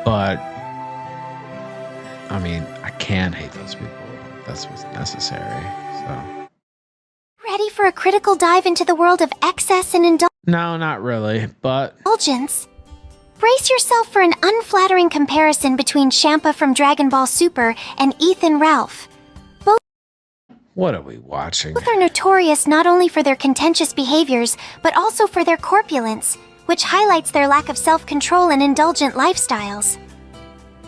But I mean, I can hate those people. That's what's necessary. So Ready for a critical dive into the world of excess and no, not really, but indulgence? Brace yourself for an unflattering comparison between Champa from Dragon Ball Super and Ethan Ralph. what are we watching? Both are notorious not only for their contentious behaviors, but also for their corpulence, which highlights their lack of self-control and indulgent lifestyles.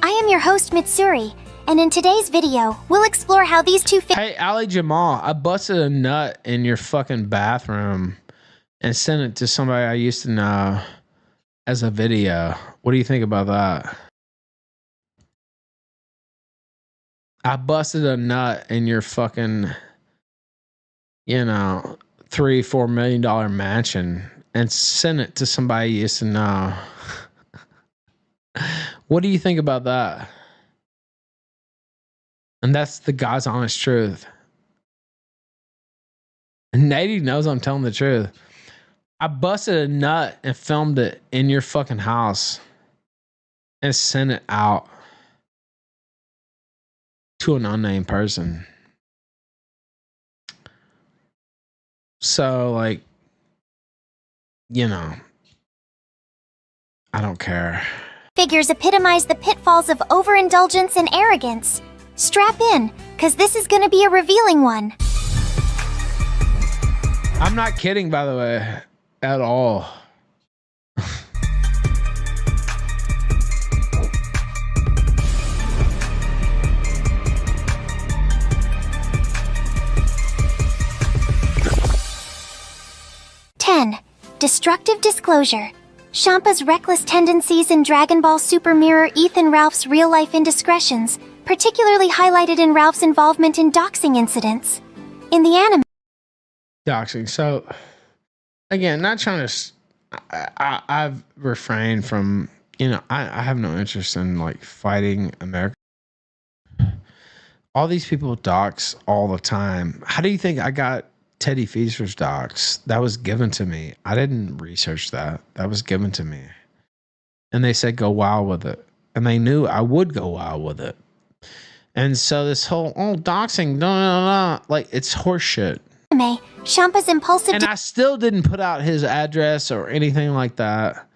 I am your host, Mitsuri, and in today's video, we'll explore how these two Hey, Ali Jamal, I busted a nut in your fucking bathroom and sent it to somebody I used to know as a video. What do you think about that? I busted a nut in your fucking, $3-4 million mansion and sent it to somebody you used to know. What do you think about that? And that's the God's honest truth. And Nady knows I'm telling the truth. I busted a nut and filmed it in your fucking house and sent it out to an unnamed person. So, like, I don't care. figures epitomize the pitfalls of overindulgence and arrogance. Strap in, cause this is gonna be a revealing one. I'm not kidding, by the way, at all. Destructive disclosure. Champa's reckless tendencies in Dragon Ball Super mirror Ethan Ralph's real-life indiscretions, particularly highlighted in Ralph's involvement in doxing incidents. In the anime... Doxing. So, again, not trying to... I've refrained from... I have no interest in, like, fighting America. All these people dox all the time. How do you think I got Teddy Feaster's docs? That was given to me. I didn't research that. That was given to me. And they said go wild with it. And they knew I would go wild with it. And so this whole, doxing, like, it's horseshit. Champa's impulsive... And I still didn't put out his address or anything like that.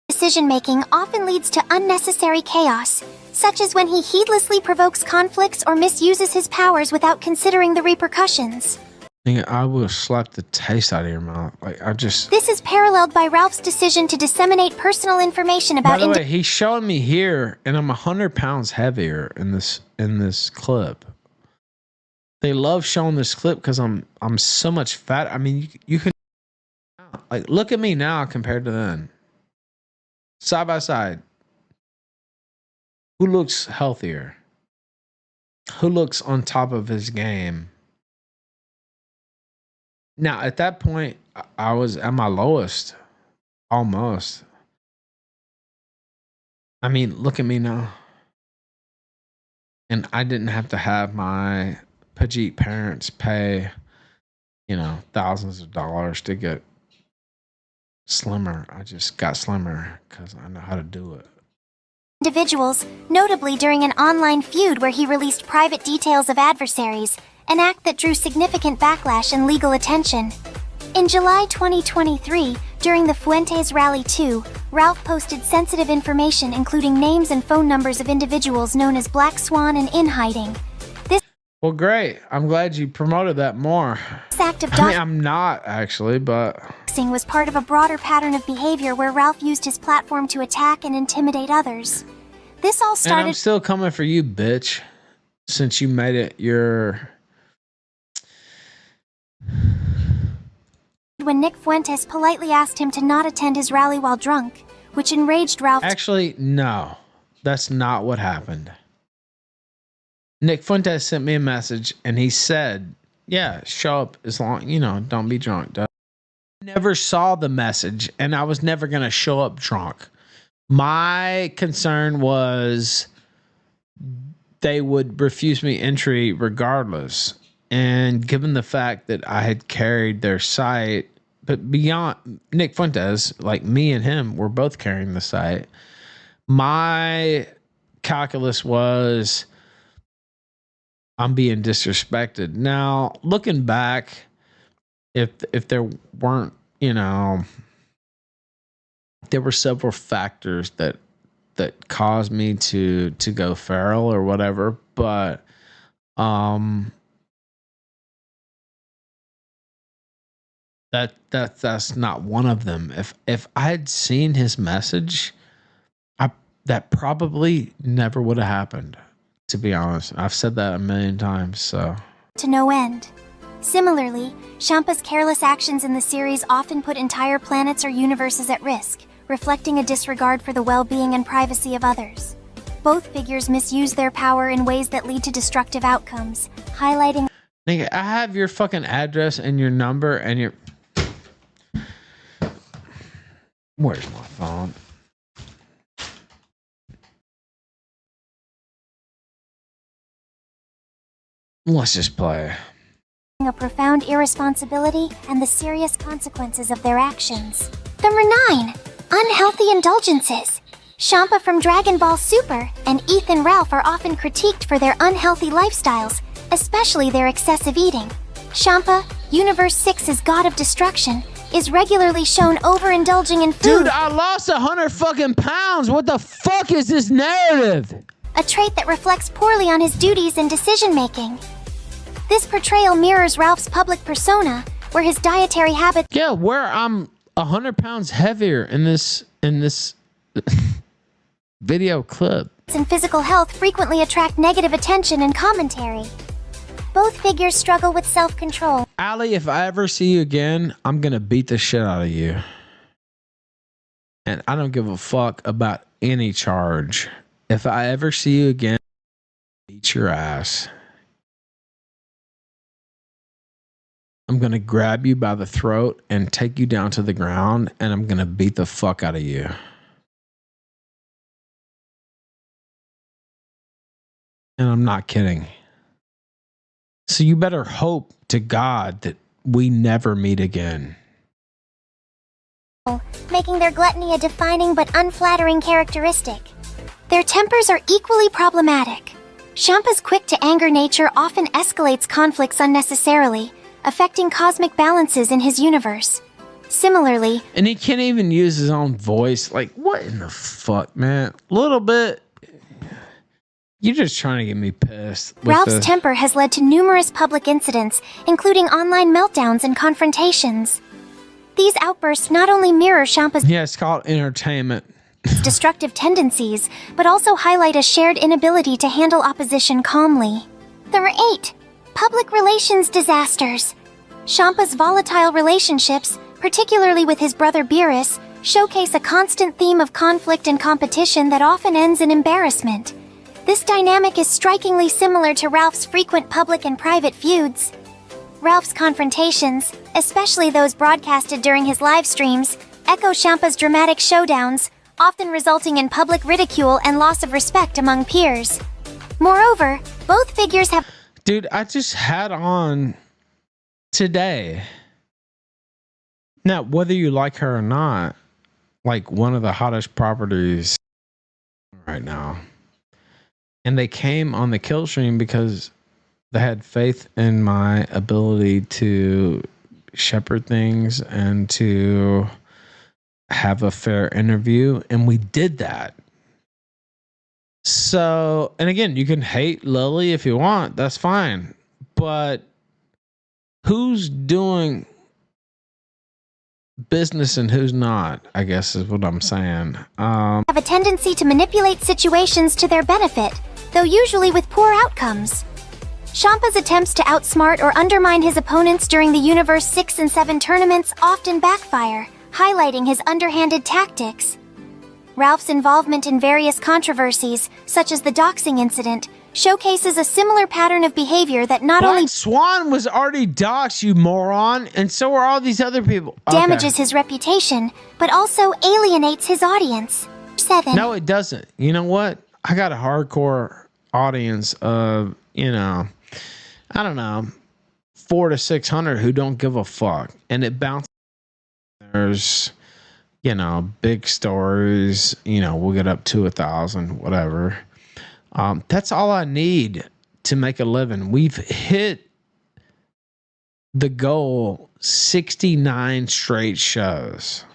Decision-making often leads to unnecessary chaos, such as when he heedlessly provokes conflicts or misuses his powers without considering the repercussions. I will slap the taste out of your mouth. Like, This is paralleled by Ralph's decision to disseminate personal information about... By the way, he's showing me here, and I'm 100 pounds heavier in this clip. They love showing this clip because I'm so much fat. I mean, you can... Like, look at me now compared to then. Side by side. Who looks healthier? Who looks on top of his game? Now, at that point, I was at my lowest. Almost. I mean, look at me now. And I didn't have to have my Pajit parents pay, thousands of dollars to get slimmer. I just got slimmer because I know how to do it. Individuals, notably during an online feud where he released private details of adversaries, an act that drew significant backlash and legal attention. In July 2023, during the Fuentes Rally 2, Ralph posted sensitive information including names and phone numbers of individuals known as Black Swan and In Hiding. Well, great. I'm glad you promoted that more. This act of I'm not, actually, but... doxing was part of a broader pattern of behavior where Ralph used his platform to attack and intimidate others. This all started... And I'm still coming for you, bitch. Since you made it your... when Nick Fuentes politely asked him to not attend his rally while drunk, which enraged Ralph... Actually, no. That's not what happened. Nick Fuentes sent me a message and he said, yeah, show up as long, don't be drunk. I never saw the message and I was never going to show up drunk. My concern was they would refuse me entry regardless. And given the fact that I had carried their site, but beyond Nick Fuentes, like me and him, were both carrying the site. my calculus was I'm being disrespected. Now, looking back, if there weren't, there were several factors that caused me to go feral or whatever, but that's not one of them. If I had seen his message, that probably never would have happened, to be honest. I've said that a million times, so. To no end. Similarly, Champa's careless actions in the series often put entire planets or universes at risk, reflecting a disregard for the well-being and privacy of others. Both figures misuse their power in ways that lead to destructive outcomes, highlighting... Nigga, I have your fucking address and your number and your... Where's my phone? Let's just play. A profound irresponsibility and the serious consequences of their actions. Number 9. Unhealthy indulgences. Champa from Dragon Ball Super and Ethan Ralph are often critiqued for their unhealthy lifestyles, especially their excessive eating. Champa, Universe 6's god of destruction, is regularly shown overindulging in food. Dude, I lost 100 fucking pounds. What the fuck is this narrative? A trait that reflects poorly on his duties and decision-making. This portrayal mirrors Ralph's public persona, where his dietary habits... Yeah, where I'm 100 pounds heavier in this video clip. ...and physical health frequently attract negative attention and commentary. Both figures struggle with self-control. Allie, if I ever see you again, I'm gonna beat the shit out of you. And I don't give a fuck about any charge. If I ever see you again, beat your ass. I'm going to grab you by the throat and take you down to the ground, and I'm going to beat the fuck out of you. And I'm not kidding. So you better hope to God that we never meet again. Making their gluttony a defining but unflattering characteristic. Their tempers are equally problematic. Champa's quick-to-anger nature often escalates conflicts unnecessarily, affecting cosmic balances in his universe. Similarly... And he can't even use his own voice. Like, what in the fuck, man? A little bit... You're just trying to get me pissed. Ralph's temper has led to numerous public incidents, including online meltdowns and confrontations. These outbursts not only mirror Champa's... Yeah, it's called entertainment. ...destructive tendencies, but also highlight a shared inability to handle opposition calmly. Number 8. Public relations disasters. Champa's volatile relationships, particularly with his brother Beerus, showcase a constant theme of conflict and competition that often ends in embarrassment. This dynamic is strikingly similar to Ralph's frequent public and private feuds. Ralph's confrontations, especially those broadcasted during his live streams, echo Champa's dramatic showdowns, often resulting in public ridicule and loss of respect among peers. Moreover, both figures have... Dude, I just had on today. Now, whether you like her or not, like one of the hottest properties right now. And they came on the Killstream because they had faith in my ability to shepherd things and to have a fair interview. And we did that. So, and again, you can hate Lily if you want. That's fine. But who's doing business and who's not, I guess is what I'm saying. Have a tendency to manipulate situations to their benefit, though usually with poor outcomes. Champa's attempts to outsmart or undermine his opponents during the Universe 6 and 7 tournaments often backfire, highlighting his underhanded tactics. Ralph's involvement in various controversies, such as the doxing incident, showcases a similar pattern of behavior that not only Swan was already doxed, you moron, and so are all these other people. Damages his reputation, but also alienates his audience. 7. No, it doesn't. You know what? I got a hardcore audience of, I don't know, 400 to 600 who don't give a fuck, and it bounces. There's you know, big stories, you know, we'll get up to 1,000, whatever. That's all I need to make a living. We've hit the goal 69 straight shows.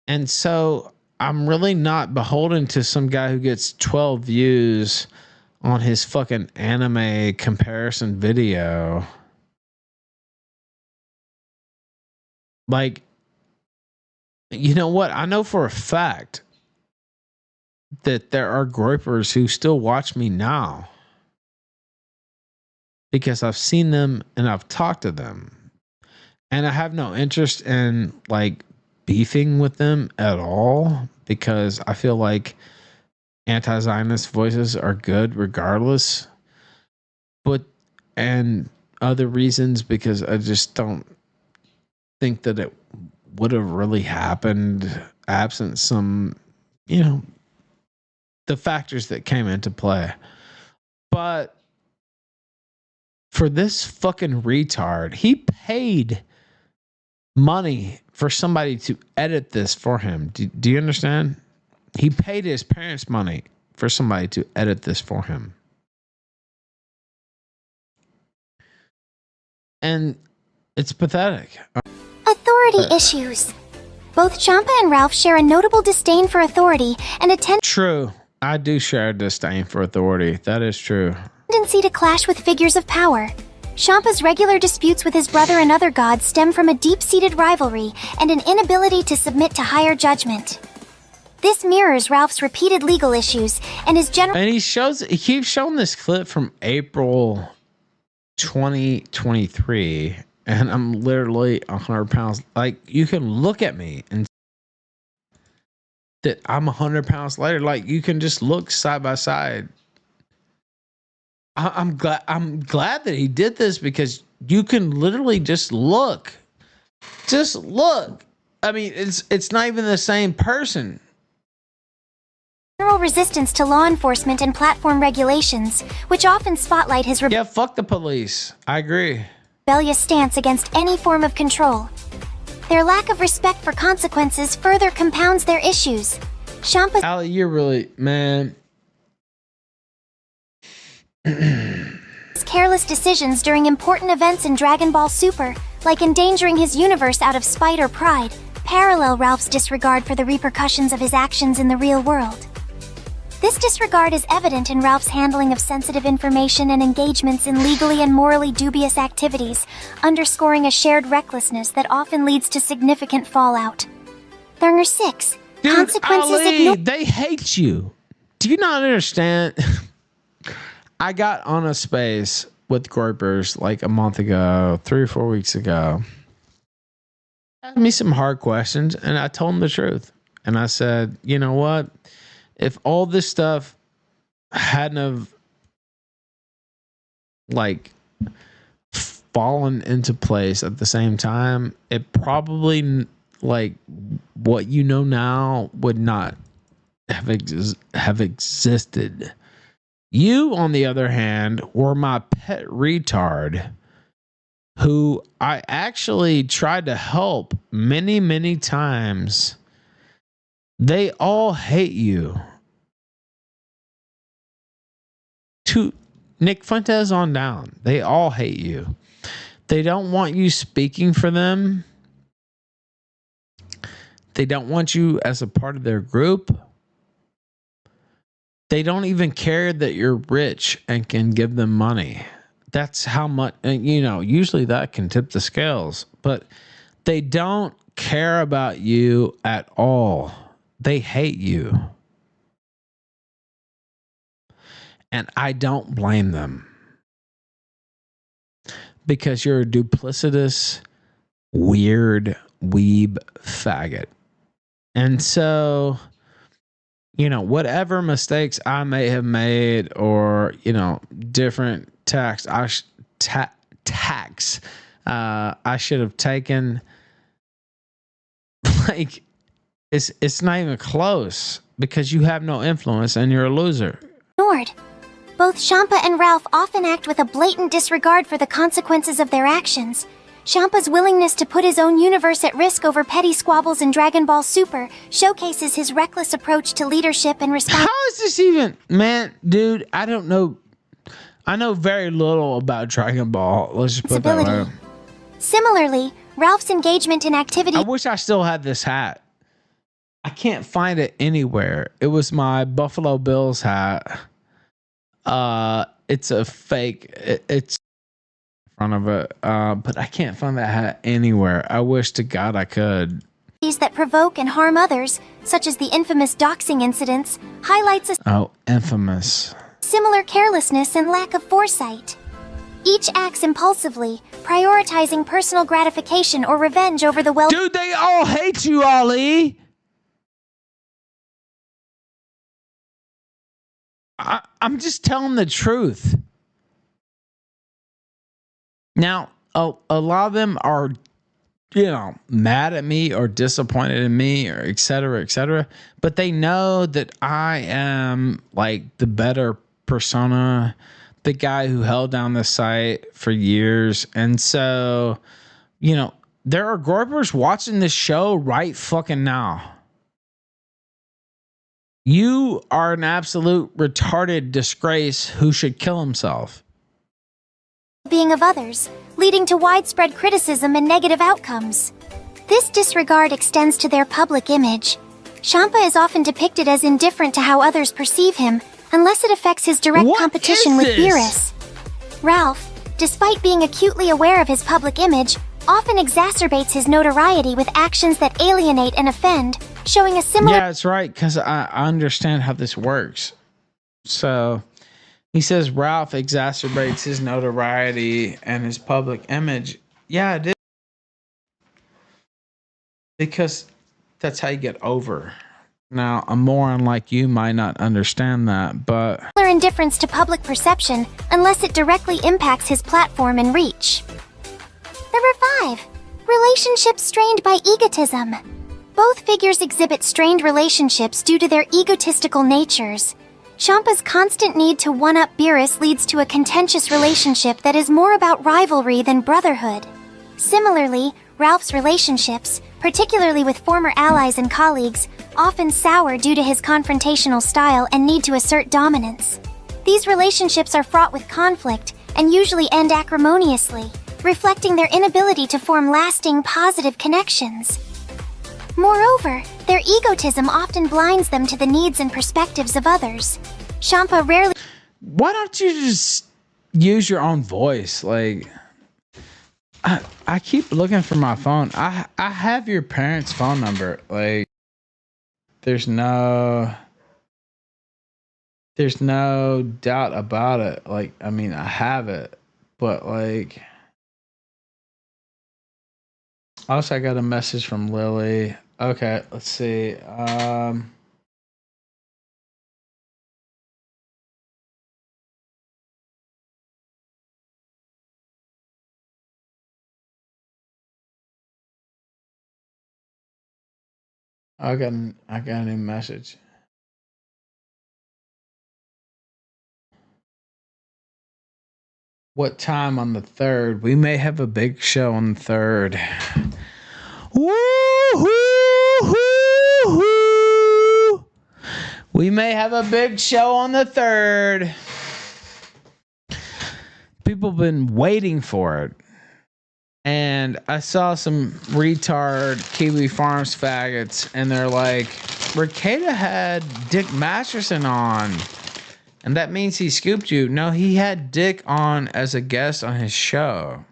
And so I'm really not beholden to some guy who gets 12 views on his fucking anime comparison video. Like, you know what? I know for a fact that there are groupers who still watch me now because I've seen them and I've talked to them. And I have no interest in like beefing with them at all because I feel like anti-Zionist voices are good regardless. And other reasons because I just don't think that it would have really happened absent some, you know, the factors that came into play. But for this fucking retard, he paid money for somebody to edit this for him. Do you understand? He paid his parents money for somebody to edit this for him. And it's pathetic. Authority issues. Both Champa and Ralph share a notable disdain for authority and a True. I do share a disdain for authority. That is true. Tendency to clash with figures of power. Champa's regular disputes with his brother and other gods stem from a deep-seated rivalry and an inability to submit to higher judgment. This mirrors Ralph's repeated legal issues and his general. And he keeps showing this clip from April 2023, and I'm literally 100 pounds. Like, you can look at me and that I'm 100 pounds lighter. Like, you can just look side by side. I'm glad that he did this because you can literally just look. Just look. I mean, it's not even the same person. General resistance to law enforcement and platform regulations, which often spotlight his Yeah, fuck the police. I agree. rebellious stance against any form of control. Their lack of respect for consequences further compounds their issues. Champa. Ali, you're really, man. Careless decisions during important events in Dragon Ball Super, like endangering his universe out of spite or pride, parallel Ralph's disregard for the repercussions of his actions in the real world. This disregard is evident in Ralph's handling of sensitive information and engagements in legally and morally dubious activities, underscoring a shared recklessness that often leads to significant fallout. Number 6. Dude, Consequences Ali, ignored. they hate you. Do you not understand? I got on a space with groupers like a month ago, 3 or 4 weeks ago. Asked me some hard questions, and I told them the truth. And I said, you know what? If all this stuff hadn't have like fallen into place at the same time, it probably like what you know now would not have existed. You, on the other hand, were my pet retard who I actually tried to help many, many times. They all hate you. To Nick Fuentes on down, they all hate you. They don't want you speaking for them. They don't want you as a part of their group. They don't even care that you're rich and can give them money. That's how much, you know, usually that can tip the scales, but they don't care about you at all. They hate you. And I don't blame them. Because you're a duplicitous, weird, weeb faggot. And so, you know, whatever mistakes I may have made or, you know, different tax I should have taken, like, it's not even close because you have no influence and you're a loser. Ignored. Both Champa and Ralph often act with a blatant disregard for the consequences of their actions. Champa's willingness to put his own universe at risk over petty squabbles in Dragon Ball Super showcases his reckless approach to leadership and responsibility. How is this even, man, dude? I don't know. I know very little about Dragon Ball. Let's just put it that way. Similarly, Ralph's engagement in I activities. wish I still had this hat. I can't find it anywhere. It was my Buffalo Bills hat. It's a fake. It's in front of it. But I can't find that hat anywhere. I wish to God I could. That provoke and harm others, such as the infamous doxing incidents, highlights a Infamous. similar carelessness and lack of foresight. Each acts impulsively, prioritizing personal gratification or revenge over the well. Dude, they all hate you, Ali. I'm just telling the truth. Now, a lot of them are, mad at me or disappointed in me or et cetera, but they know that I am like the better persona, the guy who held down the site for years. And so, there are Groypers watching this show right fucking now. You are an absolute retarded disgrace who should kill himself. Being of others, leading to widespread criticism and negative outcomes. This disregard extends to their public image. Champa is often depicted as indifferent to how others perceive him, unless it affects his direct competition with Beerus. Ralph, despite being acutely aware of his public image, often exacerbates his notoriety with actions that alienate and offend, showing a similar... Yeah, that's right, because I understand how this works. So... he says Ralph exacerbates his notoriety and his public image. Yeah, it is. Because that's how you get over. Now, a moron like you might not understand that, but... indifference to public perception unless it directly impacts his platform and reach. Number 5. Relationships strained by egotism. Both figures exhibit strained relationships due to their egotistical natures. Champa's constant need to one-up Beerus leads to a contentious relationship that is more about rivalry than brotherhood. Similarly, Ralph's relationships, particularly with former allies and colleagues, often sour due to his confrontational style and need to assert dominance. These relationships are fraught with conflict and usually end acrimoniously, reflecting their inability to form lasting, positive connections. Moreover, their egotism often blinds them to the needs and perspectives of others. Champa rarely... Why don't you just use your own voice? Like, I keep looking for my phone. I have your parents' phone number. Like, there's no doubt about it. Like, I mean, I have it, but like... Also, I got a message from Lily. Okay, let's see. I got a new message. What time on the 3rd? We may have a big show on the 3rd. Woo-hoo-hoo-hoo. We may have a big show on the 3rd. People have been waiting for it. And I saw some retard Kiwi Farms faggots, and they're like, Rekieta had Dick Masterson on, and that means he scooped you. No, he had Dick on as a guest on his show.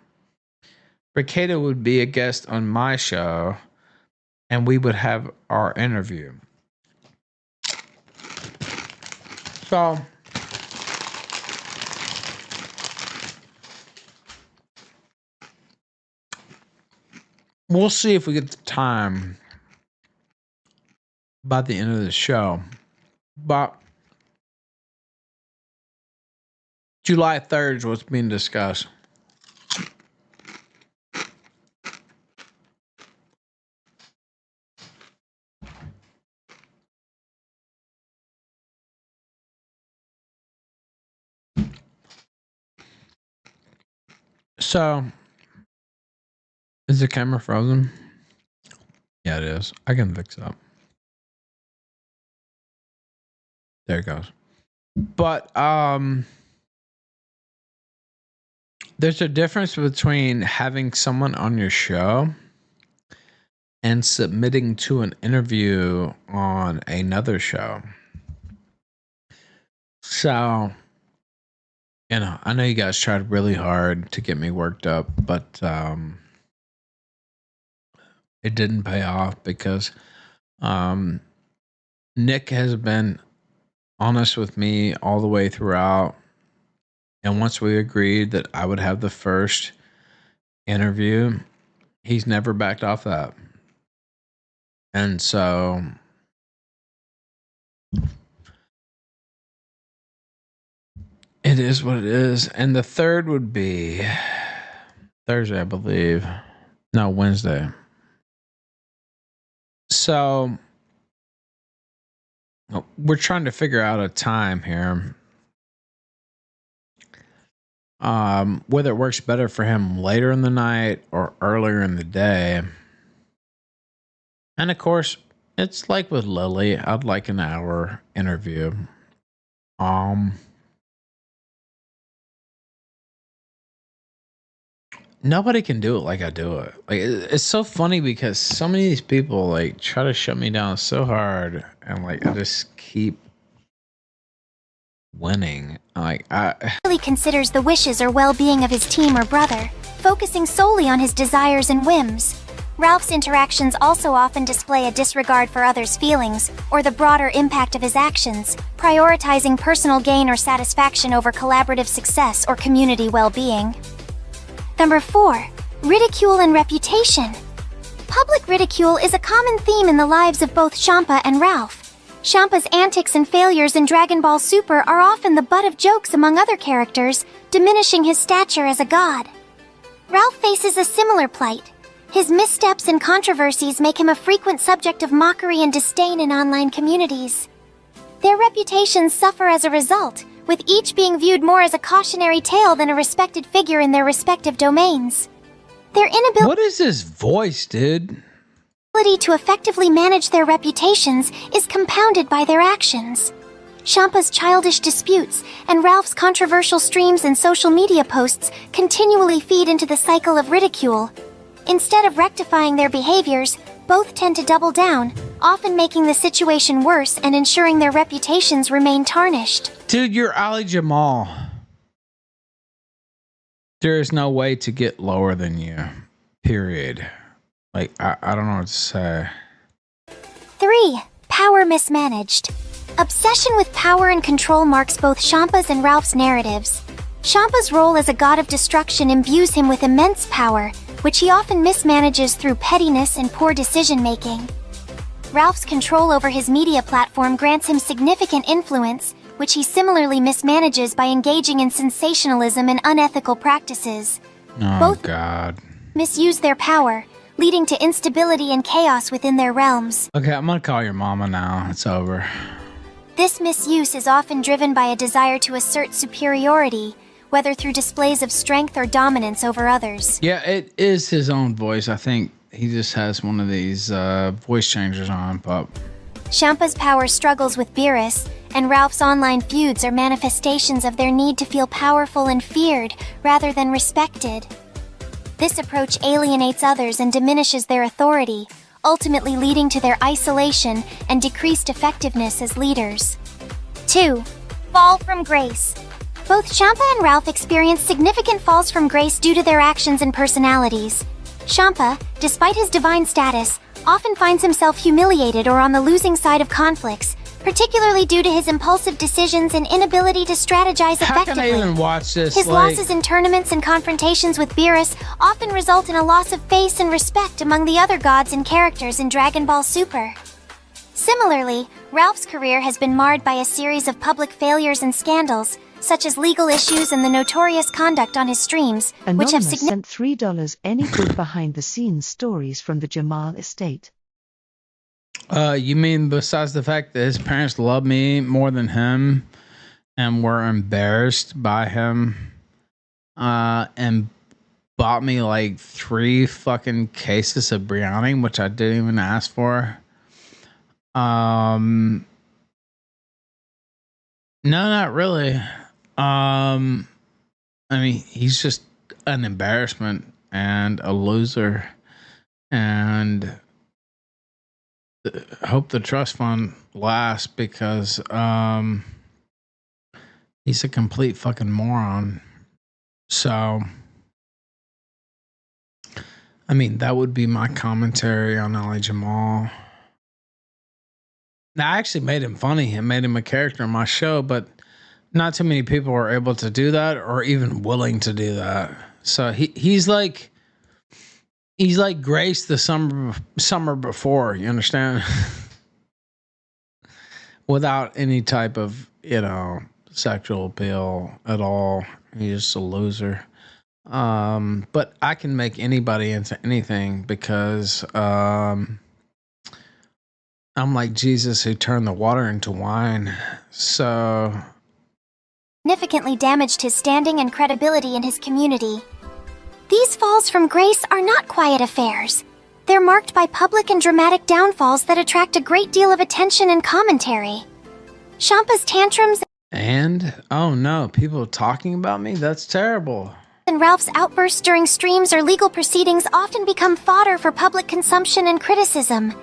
Rekieta would be a guest on my show, and we would have our interview. So... we'll see if we get the time by the end of the show. But July 3rd is what's being discussed. So Is the camera frozen? Yeah, it is. I can fix it up. There it goes. But there's a difference between having someone on your show and submitting to an interview on another show. So, you know, I know you guys tried really hard to get me worked up, but it didn't pay off because Nick has been honest with me all the way throughout. And once we agreed that I would have the first interview, he's never backed off that. And so it is what it is. And the third would be Thursday, I believe. No, Wednesday. So we're trying to figure out a time here. Whether it works better for him later in the night or earlier in the day. And of course, it's like with Lily, I'd like an hour interview. Nobody can do it like I do it. Like it's so funny because so many of these people like try to shut me down so hard, and like I just keep winning. Like Really considers the wishes or well-being of his team or brother, focusing solely on his desires and whims. Ralph's interactions also often display a disregard for others' feelings or the broader impact of his actions, prioritizing personal gain or satisfaction over collaborative success or community well-being. Number 4. Ridicule and reputation. Public ridicule is a common theme in the lives of both Champa and Ralph. Champa's antics and failures in Dragon Ball Super are often the butt of jokes among other characters, diminishing his stature as a god. Ralph faces a similar plight. His missteps and controversies make him a frequent subject of mockery and disdain in online communities. Their reputations suffer as a result, with each being viewed more as a cautionary tale than a respected figure in their respective domains. Their inability what is this voice, dude? to effectively manage their reputations is compounded by their actions. Champa's childish disputes and Ralph's controversial streams and social media posts continually feed into the cycle of ridicule. Instead of rectifying their behaviors, both tend to double down, often making the situation worse and ensuring their reputations remain tarnished. Dude, you're Ali Jamal. There is no way to get lower than you. Period. Like, I don't know what to say. 3. Power mismanaged. Obsession with power and control marks both Champa's and Ralph's narratives. Champa's role as a god of destruction imbues him with immense power, which he often mismanages through pettiness and poor decision-making. Ralph's control over his media platform grants him significant influence, which he similarly mismanages by engaging in sensationalism and unethical practices. Oh, Both God. misuse their power, leading to instability and chaos within their realms. Okay, I'm gonna call your mama now. It's over. This misuse is often driven by a desire to assert superiority, whether through displays of strength or dominance over others. Yeah, it is his own voice. I think he just has one of these voice changers on, but... Champa's power struggles with Beerus, and Ralph's online feuds are manifestations of their need to feel powerful and feared, rather than respected. This approach alienates others and diminishes their authority, ultimately leading to their isolation and decreased effectiveness as leaders. 2. Fall from grace. Both Champa and Ralph experience significant falls from grace due to their actions and personalities. Champa, despite his divine status, often finds himself humiliated or on the losing side of conflicts, particularly due to his impulsive decisions and inability to strategize effectively. How can I even watch this? His losses in tournaments and confrontations with Beerus often result in a loss of face and respect among the other gods and characters in Dragon Ball Super. Similarly, Ralph's career has been marred by a series of public failures and scandals, such as legal issues and the notorious conduct on his streams, which have sent $3. Any good behind-the-scenes stories from the Jamal estate? You mean besides the fact that his parents love me more than him and were embarrassed by him and bought me like 3 fucking cases of biryani, which I didn't even ask for. No, not really. I mean, he's just an embarrassment and a loser, and hope the trust fund lasts because he's a complete fucking moron. So, I mean, that would be my commentary on Ali Jamal. Now, I actually made him funny and made him a character in my show, but not too many people are able to do that or even willing to do that. So he's like Grace the summer before, you understand? Without any type of, sexual appeal at all. He's just a loser. But I can make anybody into anything because I'm like Jesus who turned the water into wine. So Significantly damaged his standing and credibility in his community. These falls from grace are not quiet affairs. They're marked by public and dramatic downfalls that attract a great deal of attention and commentary. Champa's tantrums and oh no, people talking about me? That's terrible. And Ralph's outbursts during streams or legal proceedings often become fodder for public consumption and criticism.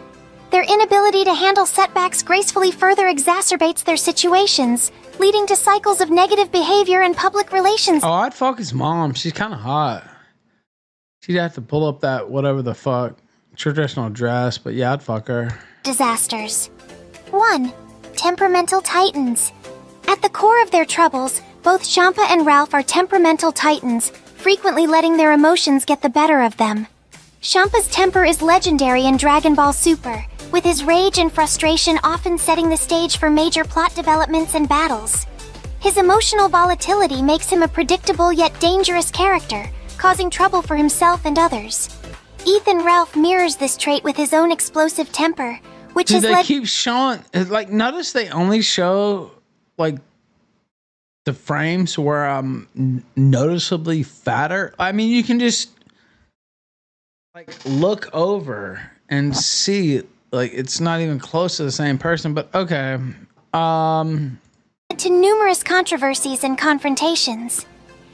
Their inability to handle setbacks gracefully further exacerbates their situations, leading to cycles of negative behavior and public relations. Oh, I'd fuck his mom. She's kind of hot. She'd have to pull up that whatever the fuck traditional dress, but yeah, I'd fuck her. Disasters. 1. Temperamental titans. At the core of their troubles, both Champa and Ralph are temperamental titans, frequently letting their emotions get the better of them. Champa's temper is legendary in Dragon Ball Super, with his rage and frustration often setting the stage for major plot developments and battles. His emotional volatility makes him a predictable yet dangerous character, causing trouble for himself and others. Ethan Ralph mirrors this trait with his own explosive temper, which has led... keep showing... Like, notice they only show, like, the frames where I'm noticeably fatter. I mean, you can just, like, look over and see... Like, it's not even close to the same person, but okay. To numerous controversies and confrontations.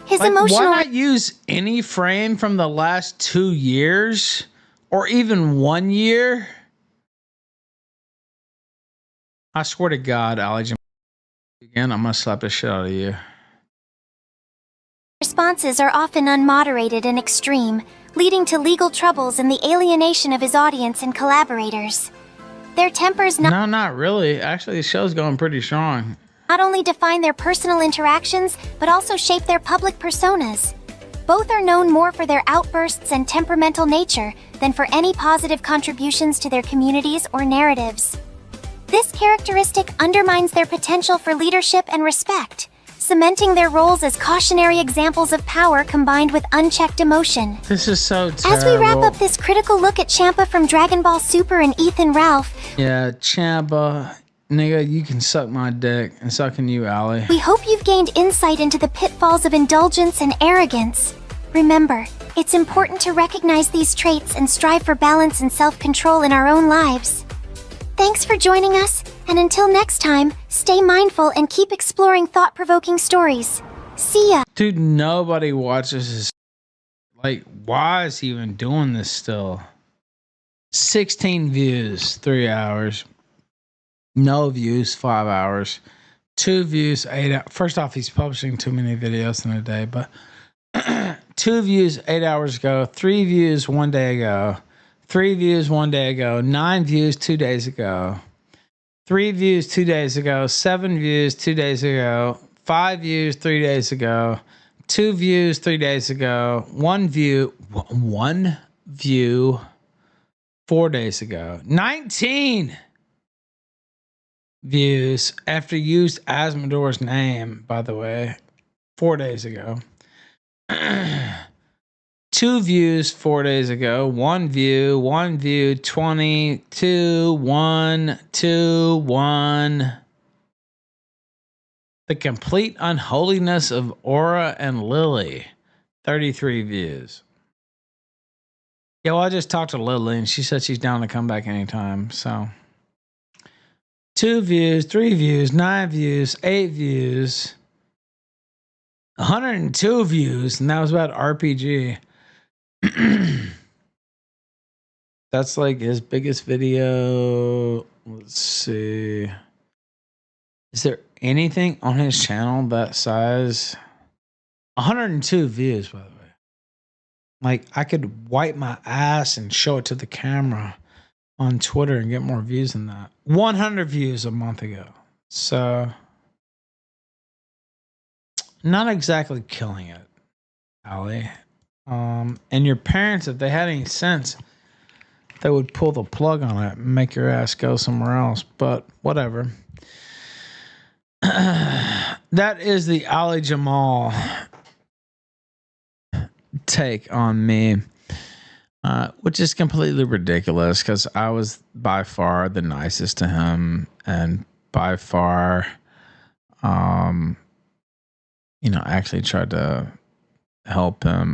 His like, emotional... Why not use any frame from the last 2 years? Or even 1 year? I swear to God, Ali Jamal, again, I'm gonna slap the shit out of you. Responses are often unmoderated and extreme, leading to legal troubles and the alienation of his audience and collaborators. Their tempers not really. Actually, the show's going pretty strong. Not only define their personal interactions, but also shape their public personas. Both are known more for their outbursts and temperamental nature than for any positive contributions to their communities or narratives. This characteristic undermines their potential for leadership and respect, cementing their roles as cautionary examples of power combined with unchecked emotion. This is so terrible. As we wrap up this critical look at Champa from Dragon Ball Super and Ethan Ralph... Yeah, Champa, nigga, you can suck my dick, and sucking you, Ali. We hope you've gained insight into the pitfalls of indulgence and arrogance. Remember, it's important to recognize these traits and strive for balance and self-control in our own lives. Thanks for joining us, and until next time, stay mindful and keep exploring thought-provoking stories. See ya! Dude, nobody watches this. Like, why is he even doing this still? 16 views, 3 hours. No views, 5 hours. 2 views, 8 hours. First off, he's publishing too many videos in a day, but 2 views 8 hours ago, 3 views 1 day ago, 3 views 1 day ago, 9 views 2 days ago, 3 views 2 days ago, 7 views 2 days ago, 5 views 3 days ago, 2 views 3 days ago, 1 view 4 days ago, 19 views after used Asmodeur's name, by the way, 4 days ago. 2 views 4 days ago, 1 view, 20, 2, 1, 2, 1. The complete unholiness of Aura and Lily, 33 views. Yeah, well, I just talked to Lily, and she said she's down to come back anytime. So 2 views, 3 views, 9 views, 8 views, 102 views, and that was about RPG. That's like his biggest video. Let's see. Is there anything on his channel that size? 102 views, by the way. Like, I could wipe my ass and show it to the camera on Twitter and get more views than that. 100 views a month ago. So, not exactly killing it, Ali. And your parents, if they had any sense, they would pull the plug on it and make your ass go somewhere else. But whatever. That is the Ali Jamal take on me, which is completely ridiculous because I was by far the nicest to him, and by far, actually tried to help him